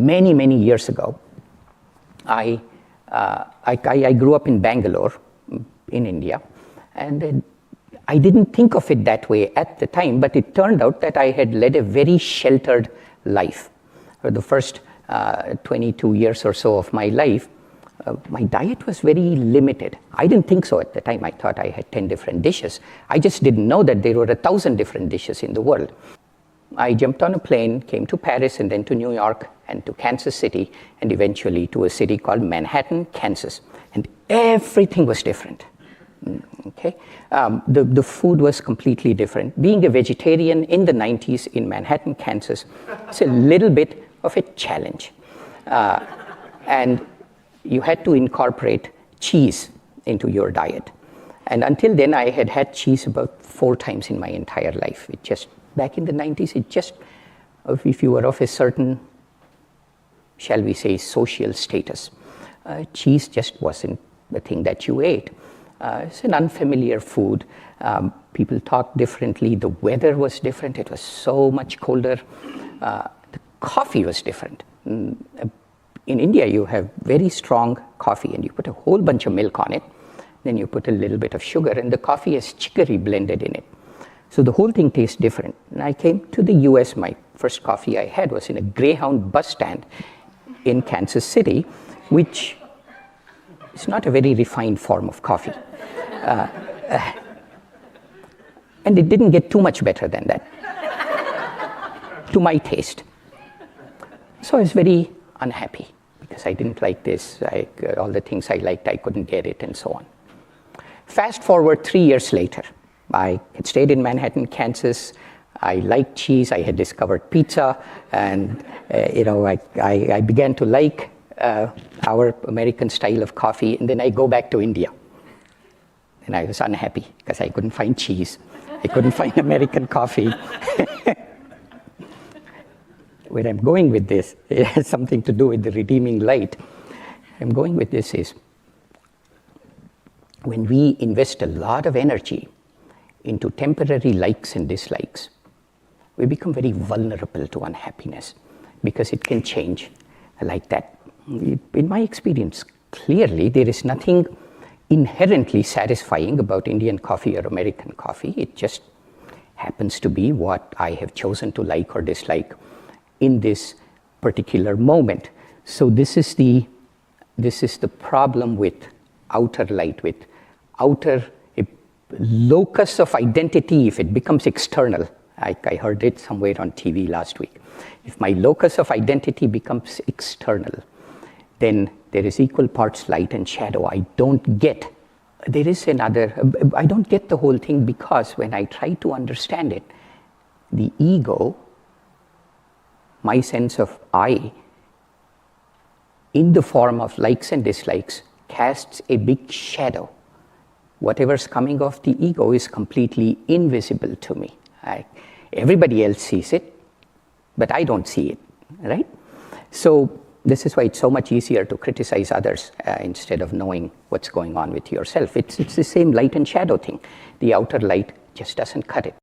many, many years ago, I grew up in Bangalore, in India, and I didn't think of it that way at the time, but it turned out that I had led a very sheltered life. For the first 22 years or so of my life, my diet was very limited. I didn't think so at the time. I thought I had 10 different dishes. I just didn't know that there were 1,000 different dishes in the world. I jumped on a plane, came to Paris, and then to New York, and to Kansas City, and eventually to a city called Manhattan, Kansas. And everything was different. Okay, the food was completely different. Being a vegetarian in the 90s in Manhattan, Kansas, it's a little bit of a challenge. And you had to incorporate cheese into your diet. And until then, I had had cheese about 4 times in my entire life. It just, back in the 90s, it just, if you were of a certain, shall we say, social status, cheese just wasn't the thing that you ate. It's an unfamiliar food. People talked differently. The weather was different. It was so much colder. The coffee was different. In India, you have very strong coffee, and you put a whole bunch of milk on it. Then you put a little bit of sugar, and the coffee has chicory blended in it. So the whole thing tastes different. And I came to the US. My first coffee I had was in a Greyhound bus stand in Kansas City, which is not a very refined form of coffee. And it didn't get too much better than that, to my taste. So I was very unhappy because I didn't like this. All the things I liked, I couldn't get it, and so on. Fast forward 3 years later, I had stayed in Manhattan, Kansas. I liked cheese. I had discovered pizza, and I began to like our American style of coffee. And then I go back to India, and I was unhappy because I couldn't find cheese. I couldn't find American coffee. Where I'm going with this, it has something to do with the redeeming light. I'm going with this is, when we invest a lot of energy into temporary likes and dislikes, we become very vulnerable to unhappiness because it can change like that. In my experience, clearly there is nothing inherently satisfying about Indian coffee or American coffee. It just happens to be what I have chosen to like or dislike in this particular moment. So this is the problem with outer light, with outer locus of identity. If it becomes external, I heard it somewhere on TV last week. If my locus of identity becomes external, then there is equal parts light and shadow. I don't get the whole thing, because when I try to understand it, the ego, my sense of I, in the form of likes and dislikes, casts a big shadow. Whatever's coming off the ego is completely invisible to me. Everybody else sees it, but I don't see it, right? So this is why it's so much easier to criticize others instead of knowing what's going on with yourself. It's the same light and shadow thing. The outer light just doesn't cut it.